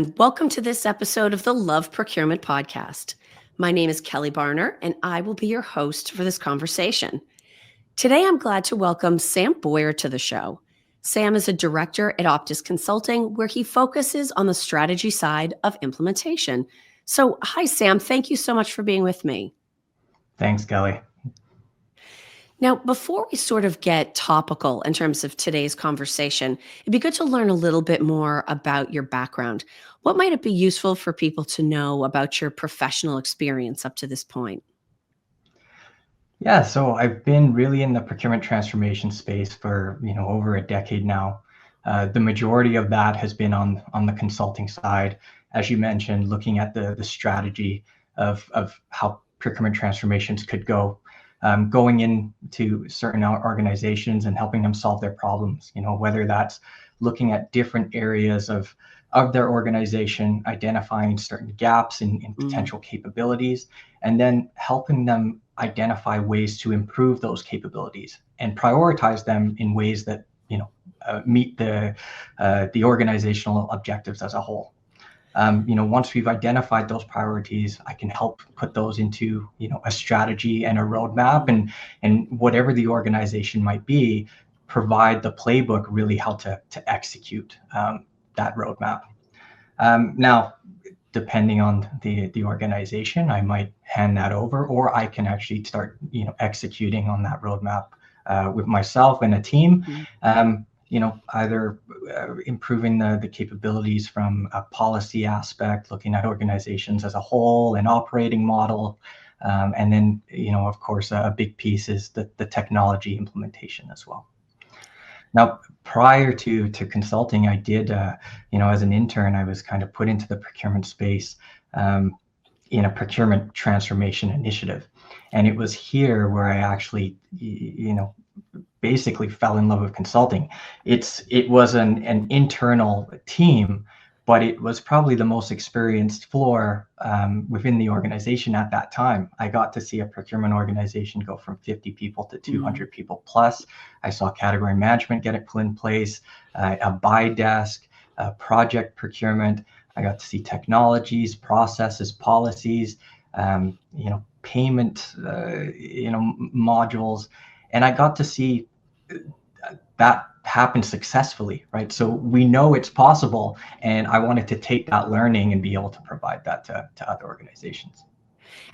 and welcome to this episode of the Love Procurement Podcast. My name is Kelly Barner, and I will be your host for this conversation. Today, I'm glad to welcome Sam Bowyer to the show. Sam is a director at Optis Consulting, where he focuses on the strategy side of implementation. So, hi, Sam. Thank you so much for being with me. Thanks, Kelly. Now, before we sort of get topical in terms of today's conversation, it'd be good to learn a little bit more about your background. What might it be useful for people to know about your professional experience up to this point? Yeah, so I've been really in the procurement transformation space for over a decade now. The majority of that has been on the consulting side, as you mentioned, looking at the strategy of how procurement transformations could go. Going into certain organizations and helping them solve their problems, whether that's looking at different areas of their organization, identifying certain gaps in potential capabilities, and then helping them identify ways to improve those capabilities and prioritize them in ways that meet the organizational objectives as a whole. Once we've identified those priorities, I can help put those into, a strategy and a roadmap, and whatever the organization might be, provide the playbook really how to execute that roadmap. Now, depending on the organization, I might hand that over, or I can actually start, executing on that roadmap with myself and a team. Either improving the capabilities from a policy aspect, looking at organizations as a whole, an operating model, and then, of course, a big piece is the technology implementation as well. Now, prior to consulting, I did, as an intern, I was kind of put into the procurement space in a procurement transformation initiative. And it was here where I actually, basically fell in love with consulting. It was an internal team, but it was probably the most experienced floor within the organization at that time. I got to see a procurement organization go from 50 people to 200 people plus. I saw category management get it put in place, a buy desk, project procurement. I got to see technologies, processes, policies, payment, modules, and I got to see that happen successfully, right? So we know it's possible, and I wanted to take that learning and be able to provide that to other organizations.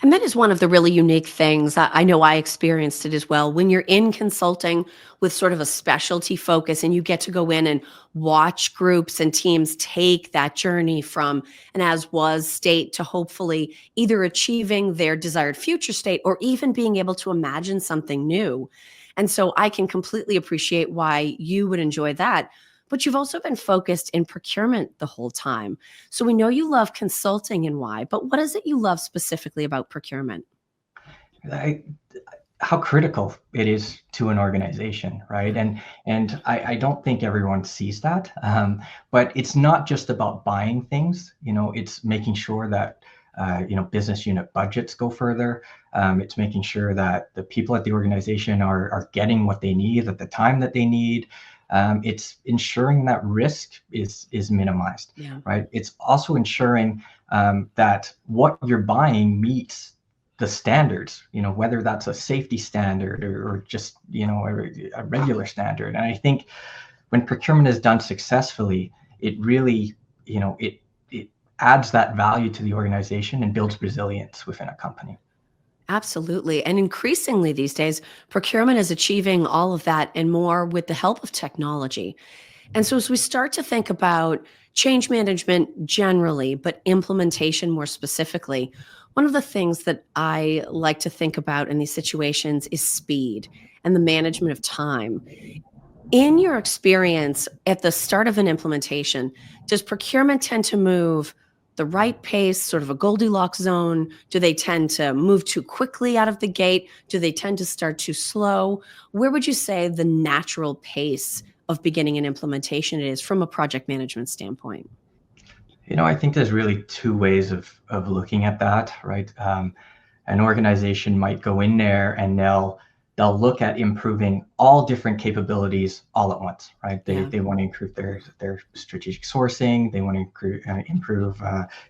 And that is one of the really unique things. I know I experienced it as well. When you're in consulting with sort of a specialty focus and you get to go in and watch groups and teams take that journey from an as-was state to hopefully either achieving their desired future state or even being able to imagine something new. And so I can completely appreciate why you would enjoy that. But you've also been focused in procurement the whole time. So we know you love consulting and why, but what is it you love specifically about procurement? How critical it is to an organization, right? And I don't think everyone sees that. But it's not just about buying things, it's making sure that business unit budgets go further. It's making sure that the people at the organization are getting what they need at the time that they need. It's ensuring that risk is minimized, right? It's also ensuring that what you're buying meets the standards, whether that's a safety standard or just, a regular standard. And I think when procurement is done successfully, it really, it adds that value to the organization and builds resilience within a company. Absolutely. And increasingly these days, procurement is achieving all of that and more with the help of technology. And so as we start to think about change management generally, but implementation more specifically, one of the things that I like to think about in these situations is speed and the management of time. In your experience at the start of an implementation, does procurement tend to move the right pace, sort of a Goldilocks zone? Do they tend to move too quickly out of the gate? Do they tend to start too slow? Where would you say the natural pace of beginning an implementation is from a project management standpoint? I think there's really two ways of looking at that, right? An organization might go in there and they'll they'll look at improving all different capabilities all at once, right? Yeah. They want to improve their strategic sourcing, they want to improve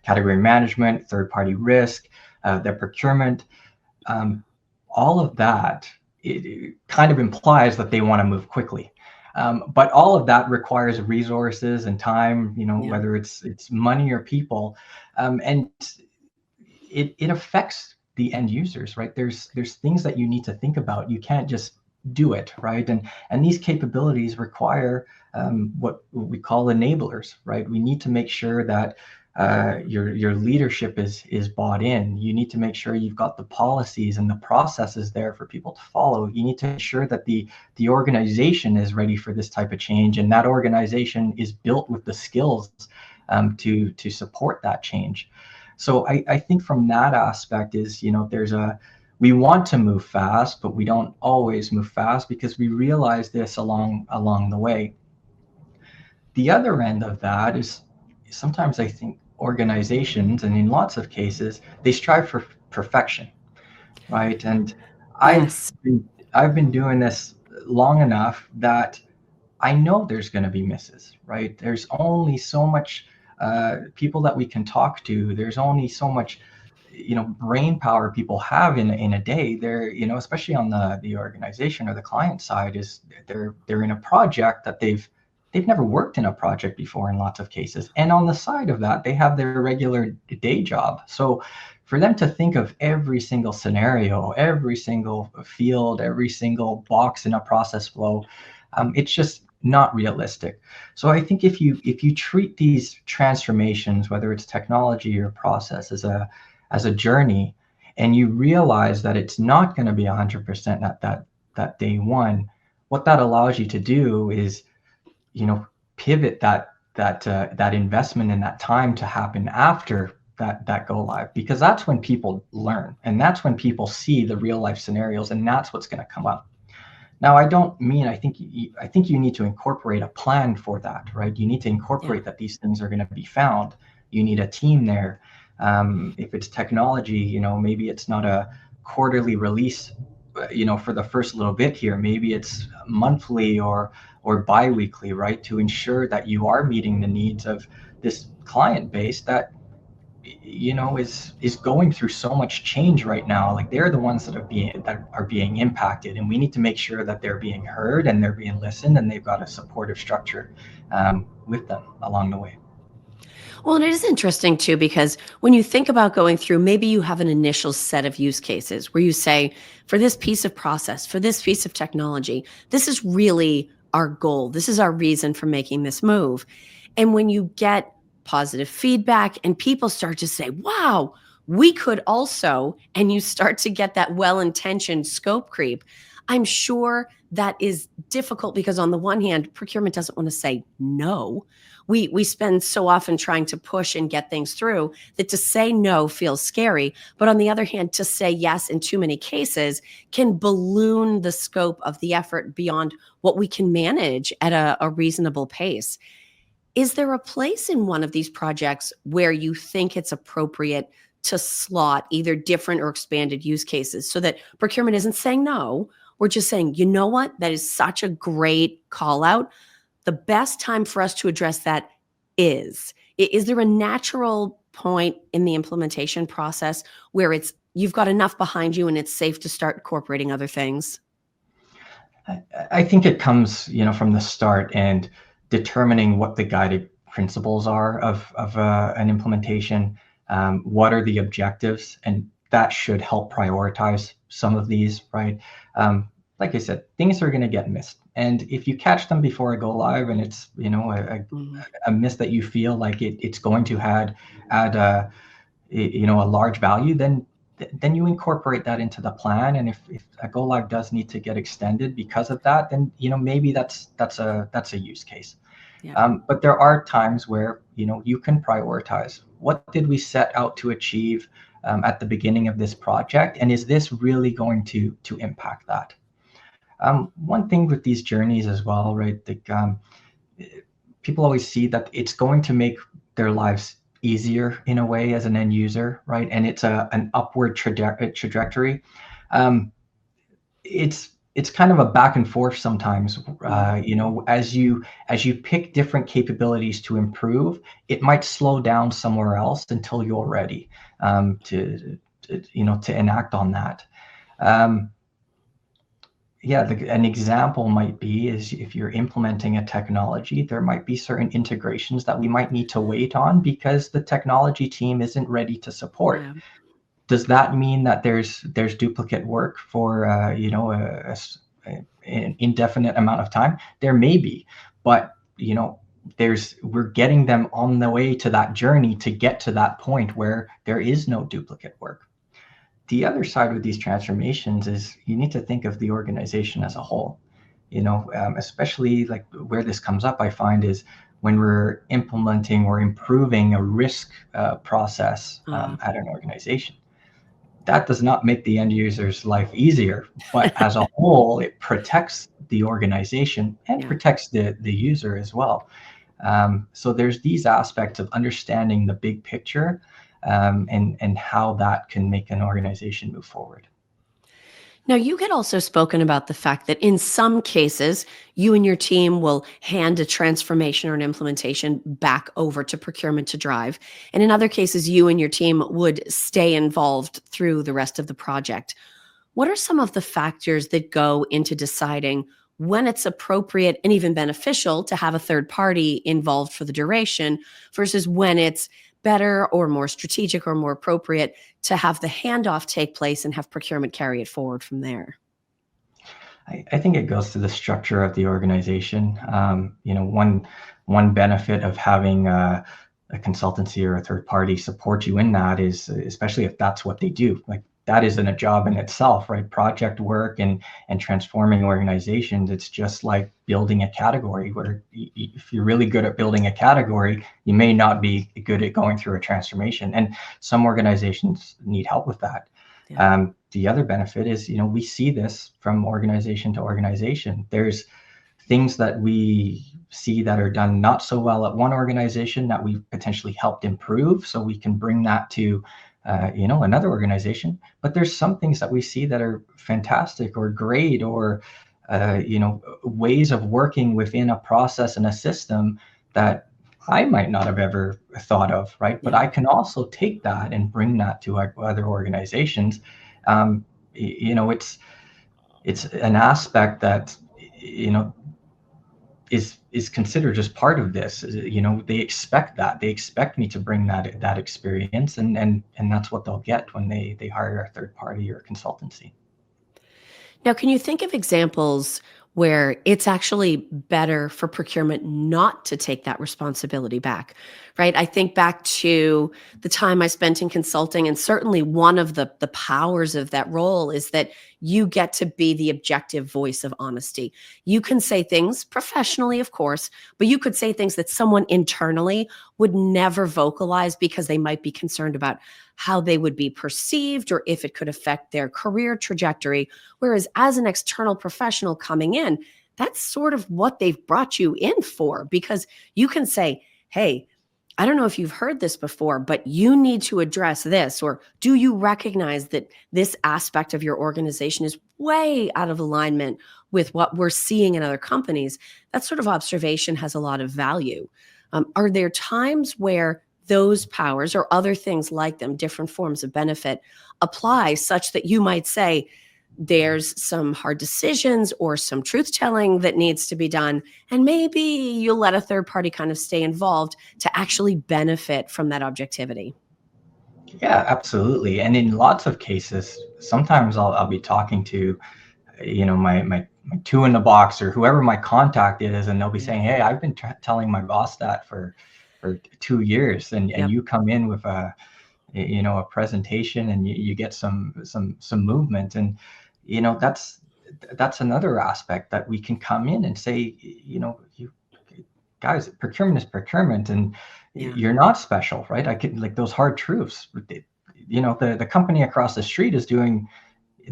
category management, third-party risk, their procurement. All of that, it kind of implies that they want to move quickly. But all of that requires resources and time, Yeah. whether it's money or people, and it affects the end users, right? There's things that you need to think about. You can't just do it, right? And these capabilities require what we call enablers, right? We need to make sure that your leadership is bought in. You need to make sure you've got the policies and the processes there for people to follow. You need to ensure that the organization is ready for this type of change, and that organization is built with the skills to support that change. So I think from that aspect is, we want to move fast, but we don't always move fast because we realize this along the way. The other end of that is sometimes I think organizations, and in lots of cases, they strive for perfection, right? And I've Yes. been, I've been doing this long enough that I know there's going to be misses, right? There's only so much people that we can talk to. There's only so much, brain power people have in a day. They're, especially on the organization or the client side, is they're in a project that they've never worked in a project before in lots of cases. And on the side of that, they have their regular day job. So for them to think of every single scenario, every single field, every single box in a process flow, it's just not realistic. So I think if you treat these transformations, whether it's technology or process, as a journey, and you realize that it's not going to be 100% at that day one, what that allows you to do is, pivot that investment and that time to happen after that go live, because that's when people learn, and that's when people see the real life scenarios, and that's what's going to come up. Now, I don't mean, I think you need to incorporate a plan for that, right? You need to incorporate that these things are going to be found. You need a team there. If it's technology, maybe it's not a quarterly release, for the first little bit here. Maybe it's monthly or bi-weekly, right? To ensure that you are meeting the needs of this client base that is going through so much change right now. Like, they're the ones that are being impacted, and we need to make sure that they're being heard and they're being listened, and they've got a supportive structure with them along the way. Well, and it is interesting too, because when you think about going through, maybe you have an initial set of use cases where you say, for this piece of process, for this piece of technology, this is really our goal. This is our reason for making this move. And when you get positive feedback and people start to say, wow, we could also, and you start to get that well-intentioned scope creep, I'm sure that is difficult because on the one hand, procurement doesn't want to say no. We spend so often trying to push and get things through that to say no feels scary. But on the other hand, to say yes in too many cases can balloon the scope of the effort beyond what we can manage at a reasonable pace. Is there a place in one of these projects where you think it's appropriate to slot either different or expanded use cases so that procurement isn't saying no? We're just saying, you know what? That is such a great call out. The best time for us to address that is there a natural point in the implementation process where you've got enough behind you and it's safe to start incorporating other things? I think it comes, from the start, and determining what the guiding principles are of an implementation. What are the objectives, and that should help prioritize some of these, right? Like I said, things are going to get missed, and if you catch them before I go live, and it's a miss that you feel like it's going to add a large value, then you incorporate that into the plan. And if a go live does need to get extended because of that, then maybe that's a use case. Yeah. But there are times where you can prioritize. What did we set out to achieve at the beginning of this project, and is this really going to impact that? One thing with these journeys as well, right? People always see that it's going to make their lives easier in a way as an end user, right? And it's an upward trajectory. It's it's kind of a back and forth sometimes. Mm. As you pick different capabilities to improve, it might slow down somewhere else until you're ready to enact on that. Um, yeah, an example might be is if you're implementing a technology, there might be certain integrations that we might need to wait on because the technology team isn't ready to support. Yeah. Does that mean that there's duplicate work for an indefinite amount of time? There may be, but we're getting them on the way to that journey to get to that point where there is no duplicate work. The other side with these transformations is you need to think of the organization as a whole. Especially like where this comes up, I find is when we're implementing or improving a risk process Uh, at an organization. That does not make the end user's life easier, but as a whole, it protects the organization and yeah. protects the user as well. So there's these aspects of understanding the big picture, and how that can make an organization move forward. Now, you had also spoken about the fact that in some cases, you and your team will hand a transformation or an implementation back over to procurement to drive. And in other cases, you and your team would stay involved through the rest of the project. What are some of the factors that go into deciding when it's appropriate and even beneficial to have a third party involved for the duration versus when it's better or more strategic or more appropriate to have the handoff take place and have procurement carry it forward from there? I think it goes to the structure of the organization. One benefit of having a consultancy or a third party support you in that is, especially if that's what they do, like that isn't a job in itself, right? Project work and transforming organizations, it's just like building a category where if you're really good at building a category, you may not be good at going through a transformation. And some organizations need help with that. Yeah. The other benefit is, we see this from organization to organization. There's things that we see that are done not so well at one organization that we've potentially helped improve, so we can bring that to another organization. But there's some things that we see that are fantastic or great, or ways of working within a process and a system that I might not have ever thought of, right? But Yeah. I can also take that and bring that to other organizations. Um, it's an aspect that you know is considered just part of this. They expect me to bring that experience, and that's what they'll get when they hire a third party or consultancy. Now, can you think of examples where it's actually better for procurement not to take that responsibility back, right? I think back to the time I spent in consulting, and certainly one of the powers of that role is that you get to be the objective voice of honesty. You can say things professionally, of course, but you could say things that someone internally would never vocalize because they might be concerned about how they would be perceived or if it could affect their career trajectory. Whereas as an external professional coming in, that's sort of what they've brought you in for, because you can say, hey, I don't know if you've heard this before, but you need to address this. Or do you recognize that this aspect of your organization is way out of alignment with what we're seeing in other companies? That sort of observation has a lot of value. Are there times where those powers or other things like them, different forms of benefit, apply such that you might say, there's some hard decisions or some truth telling that needs to be done, and maybe you'll let a third party kind of stay involved to actually benefit from that objectivity? Yeah, absolutely. And in lots of cases, sometimes I'll be talking to my two in the box or whoever my contact is, and they'll be Yeah. saying, hey, I've been telling my boss that for 2 years, and Yep. you come in with a presentation, and you get some movement. And that's another aspect that we can come in and say, you guys, procurement is procurement, and Yeah. you're not special, right? I can, like, those hard truths. The company across the street is doing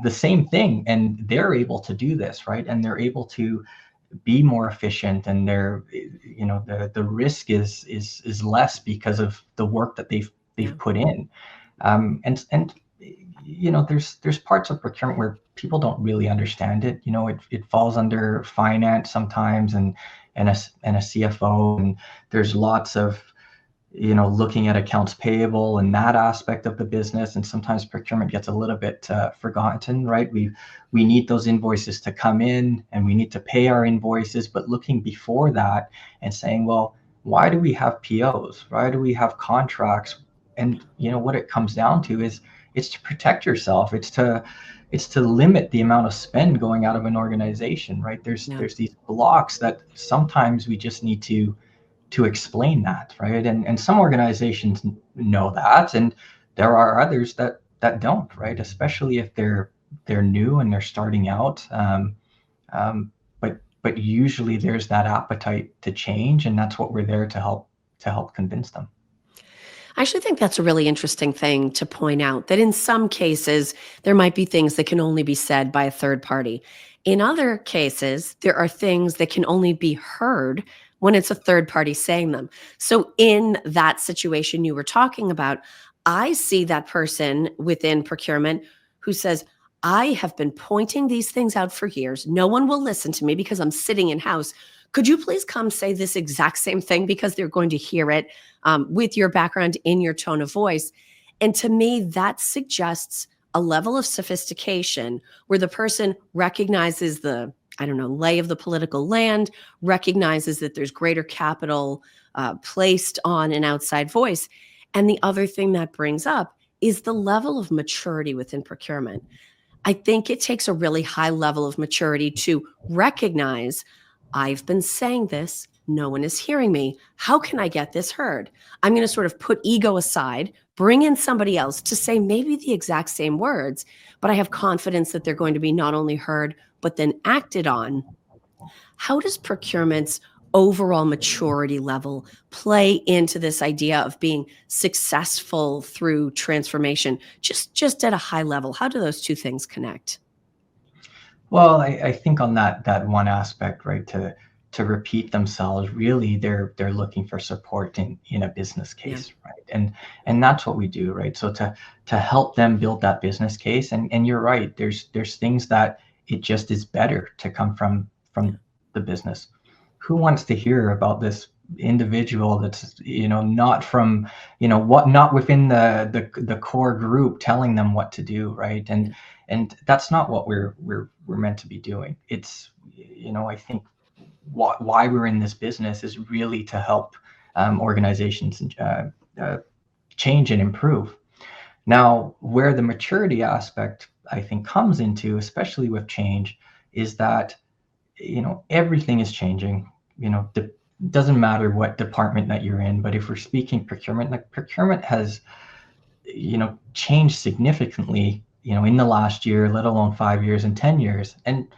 the same thing, and they're able to do this, right? And they're able to be more efficient, and the risk is less because of the work that they've Yeah. put in. And there's parts of procurement where people don't really understand it. It falls under finance sometimes, and a CFO, and there's lots of looking at accounts payable and that aspect of the business, and sometimes procurement gets a little bit forgotten, right? We need those invoices to come in, and we need to pay our invoices, but looking before that and saying, well, why do we have POs? Why do we have contracts? And what it comes down to is it's to protect yourself. It's to limit the amount of spend going out of an organization, right? There's these blocks that sometimes we just need to explain that, right? And some organizations know that, and there are others that don't, right? Especially if they're new and they're starting out. But usually there's that appetite to change, and that's what we're there to help convince them. I actually think that's a really interesting thing to point out, that in some cases, there might be things that can only be said by a third party. In other cases, there are things that can only be heard when it's a third party saying them. So in that situation you were talking about, I see that person within procurement who says, I have been pointing these things out for years. No one will listen to me because I'm sitting in house. Could you please come say this exact same thing, because they're going to hear it with your background, in your tone of voice. And to me, that suggests a level of sophistication where the person recognizes the, I don't know, lay of the political land, recognizes that there's greater capital placed on an outside voice. And the other thing that brings up is the level of maturity within procurement. I think it takes a really high level of maturity to recognize, I've been saying this, no one is hearing me. How can I get this heard? I'm going to sort of put ego aside, bring in somebody else to say maybe the exact same words, but I have confidence that they're going to be not only heard, but then acted on. How does procurement's overall maturity level play into this idea of being successful through transformation? Just at a high level, how do those two things connect? Well, I think on that one aspect, right, to repeat themselves, really they're looking for support in a business case, right? And that's what we do, right? So to help them build that business case, and you're right, there's things that it just is better to come from the business. Who wants to hear about this individual that's not from not within the core group telling them what to do, right? And that's not what we're meant to be doing. It's I think why we're in this business is really to help organizations change and improve. Now, where the maturity aspect I think comes into, especially with change, is that everything is changing. Doesn't matter what department that you're in, but if we're speaking procurement, like procurement has changed significantly in the last year, let alone 5 years and 10 years. And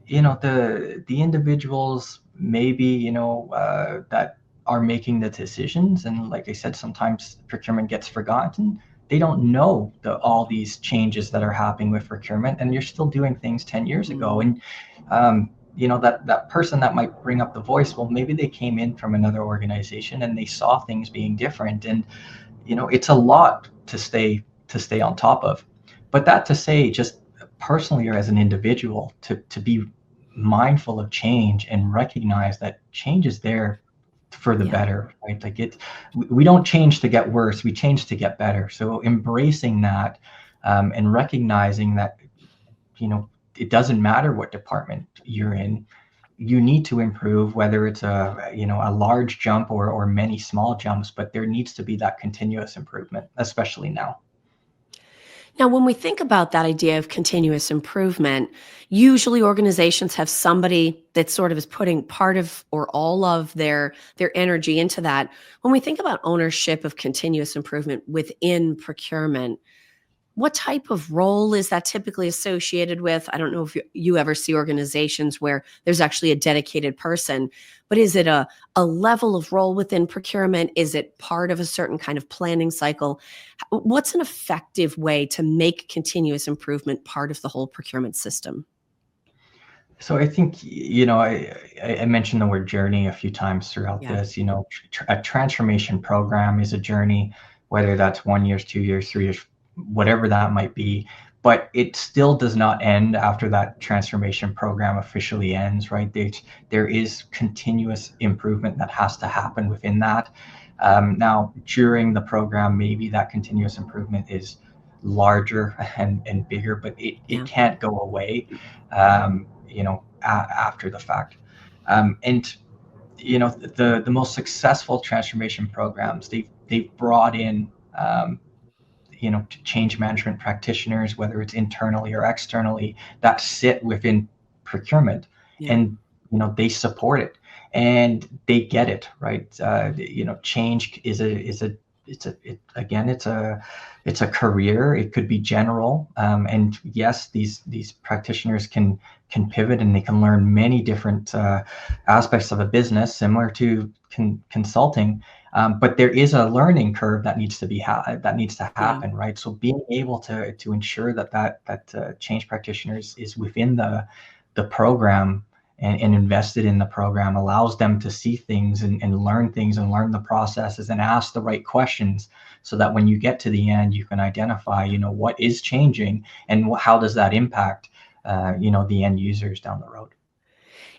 the individuals maybe that are making the decisions, and like I said, sometimes procurement gets forgotten. They don't know all these changes that are happening with procurement, and you're still doing things 10 years ago. And that person that might bring up the voice, well, maybe they came in from another organization and they saw things being different, and it's a lot to stay on top of. But that to say, just personally or as an individual, to be mindful of change and recognize that change is there for the better, right? Like we don't change to get worse, we change to get better. So embracing that and recognizing that it doesn't matter what department you're in, you need to improve, whether it's a large jump or many small jumps, but there needs to be that continuous improvement, especially now. Now, when we think about that idea of continuous improvement, usually organizations have somebody that sort of is putting part of or all of their energy into that. When we think about ownership of continuous improvement within procurement, what type of role is that typically associated with? I don't know if you ever see organizations where there's actually a dedicated person, but is it a level of role within procurement? Is it part of a certain kind of planning cycle? What's an effective way to make continuous improvement part of the whole procurement system? So I think, I mentioned the word journey a few times throughout this. A transformation program is a journey, whether that's 1 year, 2 years, 3 years, whatever that might be. But it still does not end after that transformation program officially ends, right? There is continuous improvement that has to happen within that. Now, during the program, maybe that continuous improvement is larger and bigger, but it can't go away, after the fact. And the most successful transformation programs, they've brought in change management practitioners, whether it's internally or externally, that sit within procurement, Yeah. and they support it and they get it, right? Change it's a career. It could be general, and yes, these practitioners can pivot and they can learn many different aspects of a business, similar to consulting. But there is a learning curve that needs to happen, right? So being able to ensure that change practitioners is within the program and invested in the program allows them to see things and learn things and learn the processes and ask the right questions, so that when you get to the end, you can identify, what is changing and how does that impact, the end users down the road.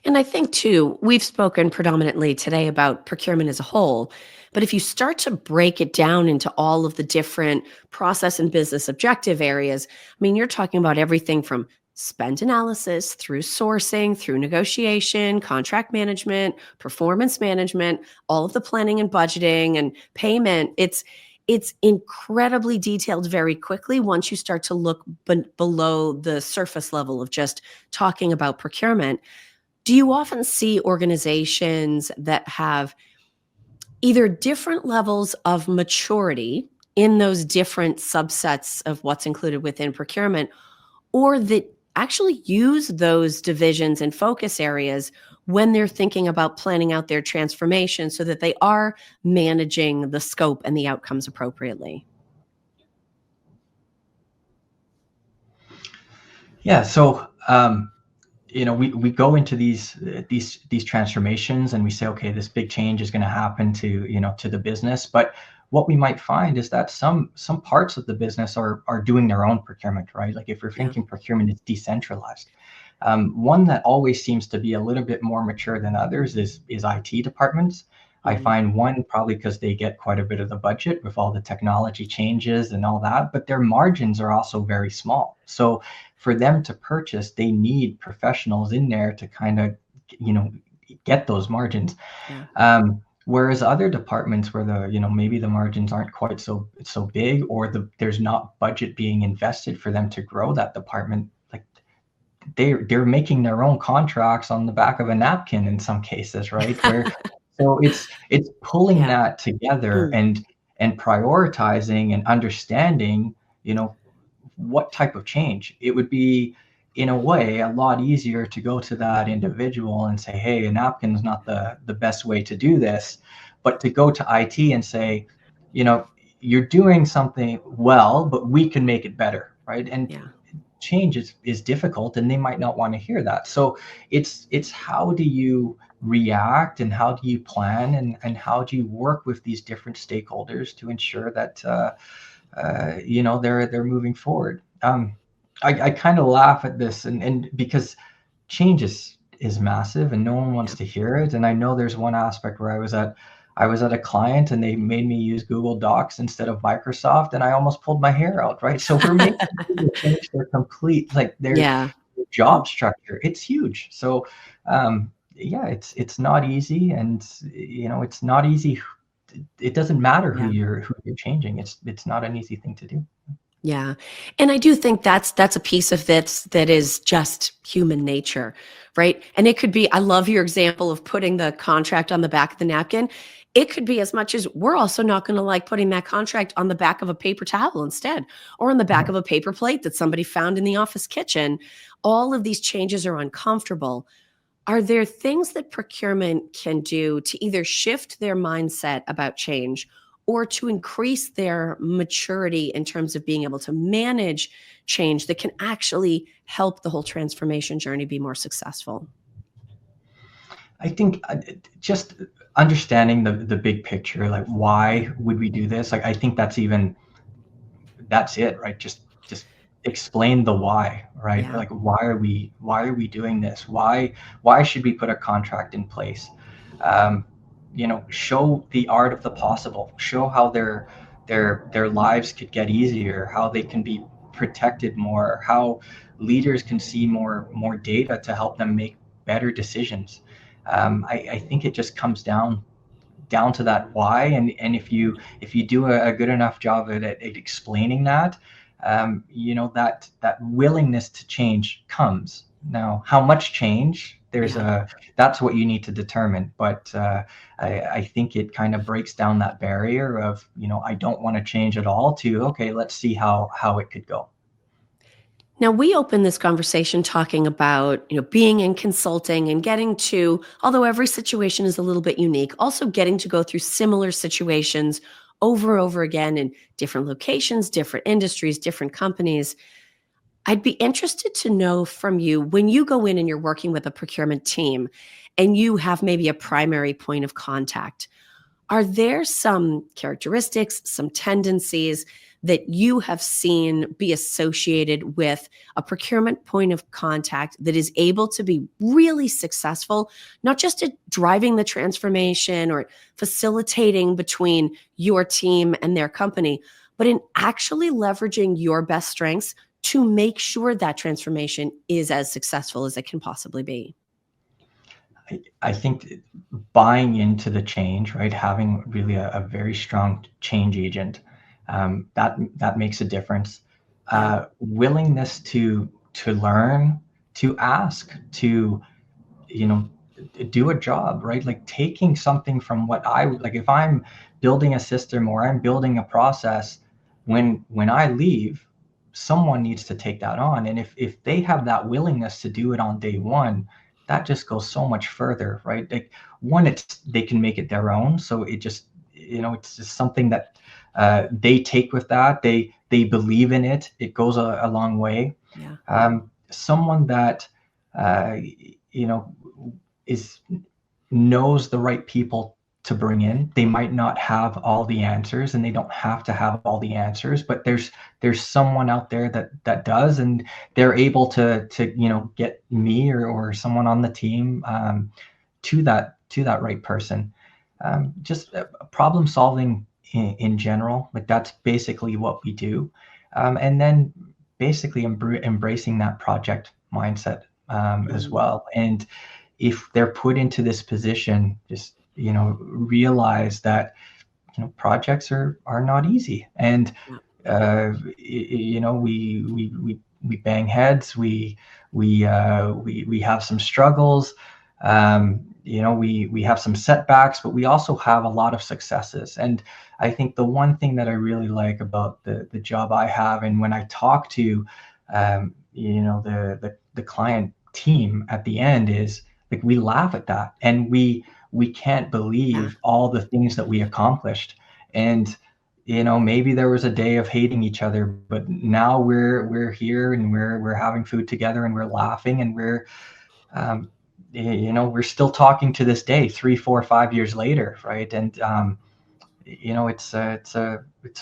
And I think, too, we've spoken predominantly today about procurement as a whole, but if you start to break it down into all of the different process and business objective areas, I mean, you're talking about everything from spend analysis through sourcing, through negotiation, contract management, performance management, all of the planning and budgeting and payment. It's incredibly detailed very quickly once you start to look below the surface level of just talking about procurement. Do you often see organizations that have either different levels of maturity in those different subsets of what's included within procurement, or that actually use those divisions and focus areas when they're thinking about planning out their transformation so that they are managing the scope and the outcomes appropriately? Yeah. So, we go into these transformations and we say, okay, this big change is going to happen to the business. But what we might find is that some parts of the business are doing their own procurement, right? Like if you're Yeah. thinking procurement is decentralized. One that always seems to be a little bit more mature than others is IT departments. I Mhm. find, one, probably because they get quite a bit of the budget with all the technology changes and all that, but their margins are also very small. So for them to purchase, they need professionals in there to kind of, you know, get those margins. Yeah. Whereas other departments where maybe the margins aren't quite so big, or there's not budget being invested for them to grow that department, like they're making their own contracts on the back of a napkin in some cases, right? Where so it's pulling Yeah. that together Mm. and prioritizing and understanding, what type of change. It would be, in a way, a lot easier to go to that individual and say, hey, a napkin's not the best way to do this. But to go to IT and say, you know, you're doing something well, but we can make it better, right? And Yeah. change is difficult, and they might not want to hear that. So it's how do you react, and how do you plan, and how do you work with these different stakeholders to ensure that they're moving forward. I kind of laugh at this, and because change is massive and no one wants Yeah. to hear it. And I know there's one aspect where I was at a client and they made me use Google Docs instead of Microsoft, and I almost pulled my hair out, right? So we're making people change their complete, like their Yeah. job structure. It's huge. So yeah, it's not easy, and it's not easy. It doesn't matter who Yeah. you're changing. It's not an easy thing to do. Yeah. And I do think that's a piece of this that is just human nature, right? And it could be, I love your example of putting the contract on the back of the napkin. It could be as much as we're also not going to like putting that contract on the back of a paper towel instead, or on the back Yeah. of a paper plate that somebody found in the office kitchen. All of these changes are uncomfortable. Are there things that procurement can do to either shift their mindset about change or to increase their maturity in terms of being able to manage change that can actually help the whole transformation journey be more successful? I think just understanding the big picture, like Yeah. why would we do this? Like I think that's it, right? Just explain the why, right? Yeah. Like, why are we doing this? Why should we put a contract in place? Um, show the art of the possible. Show how their lives could get easier, how they can be protected more, how leaders can see more data to help them make better decisions. I think it just comes down to that why, and if you do a good enough job at explaining that, that willingness to change comes. Now, how much change, Yeah. that's what you need to determine. But I think it kind of breaks down that barrier of, I don't want to change at all, to, okay, let's see how it could go. Now, we opened this conversation talking about, being in consulting and getting to, although every situation is a little bit unique, also getting to go through similar situations over and over again in different locations, different industries, different companies. I'd be interested to know from you, when you go in and you're working with a procurement team and you have maybe a primary point of contact, are there some characteristics, some tendencies that you have seen be associated with a procurement point of contact that is able to be really successful, not just at driving the transformation or facilitating between your team and their company, but in actually leveraging your best strengths to make sure that transformation is as successful as it can possibly be? I think buying into the change, right? Having really a very strong change agent, that makes a difference. Yeah. Willingness to learn, to ask, to, you know do a job, right? Like, taking something from what I like, if I'm building a system or I'm building a process, when I leave, someone needs to take that on. And if they have that willingness to do it on day one, that just goes so much further, right? Like, one, it's they can make it their own, so it just, it's just something that they take with that, they believe in it, it goes a long way. Yeah. Someone that uh, you know is knows the right people to bring in. They might not have all the answers, and they don't have to have all the answers, but there's someone out there that does, and they're able to get me or someone on the team, to that right person. Just problem solving in general, like, that's basically what we do. And then basically embracing that project mindset, as Mm. well. And if they're put into this position, just realize that projects are not easy. And Yeah. we bang heads, we have some struggles, we have some setbacks, but we also have a lot of successes. And I think the one thing that I really like about the job I have, and when I talk to the client team at the end, is like, we laugh at that, and we can't Yeah. believe all the things that we accomplished. And maybe there was a day of hating each other, but now we're here, and we're having food together, and we're laughing, and um, we're still talking to this day, 3, 4, 5 years later, right? And it's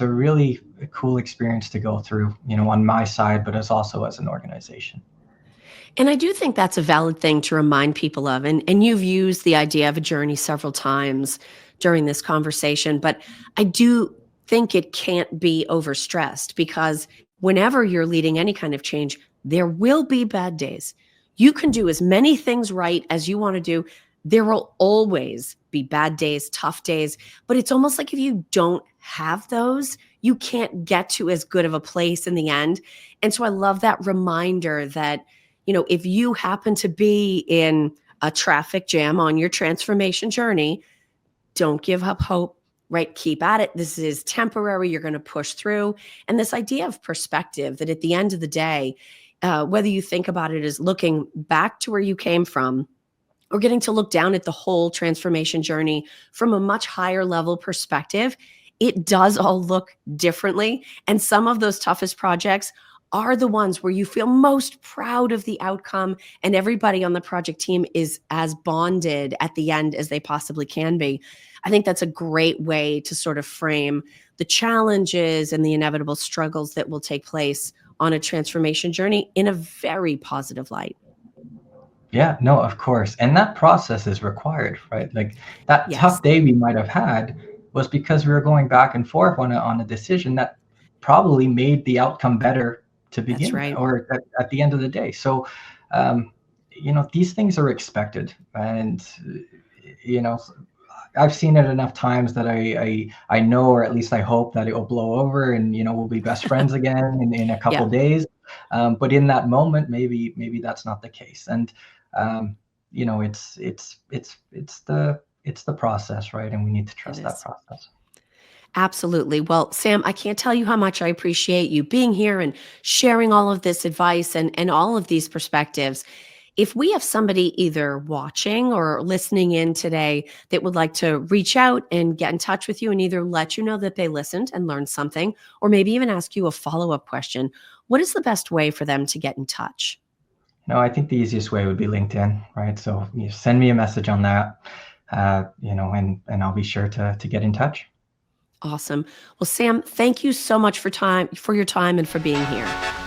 a really cool experience to go through, on my side, but as an organization. And I do think that's a valid thing to remind people of. And you've used the idea of a journey several times during this conversation, but I do think it can't be overstressed, because whenever you're leading any kind of change, there will be bad days. You can do as many things right as you want to do. There will always be bad days, tough days, but it's almost like if you don't have those, you can't get to as good of a place in the end. And so I love that reminder that, if you happen to be in a traffic jam on your transformation journey, don't give up hope, right? Keep at it. This is temporary. You're going to push through. And this idea of perspective, that at the end of the day, whether you think about it as looking back to where you came from, or getting to look down at the whole transformation journey from a much higher level perspective, it does all look differently. And some of those toughest projects are the ones where you feel most proud of the outcome and everybody on the project team is as bonded at the end as they possibly can be. I think that's a great way to sort of frame the challenges and the inevitable struggles that will take place on a transformation journey in a very positive light. Yeah, no, of course. And that process is required, right? Like that Yes, tough day we might have had was because we were going back and forth on a decision that probably made the outcome better to that's begin with, right. or at the end of the day. So, um, these things are expected. And, you know, I've seen it enough times that I know, or at least I hope that it will blow over and, we'll be best friends again in a couple Yeah, days. But in that moment, maybe that's not the case. And, um, it's the process, right? And we need to it trust that is. process. Absolutely. Well, Sam, I can't tell you how much I appreciate you being here and sharing all of this advice and all of these perspectives. If we have somebody either watching or listening in today that would like to reach out and get in touch with you and either let you know that they listened and learned something, or maybe even ask you a follow-up question, what is the best way for them to get in touch? No, I think the easiest way would be LinkedIn, right? So you send me a message on that, and I'll be sure to get in touch. Awesome. Well, Sam, thank you so much for your time and for being here.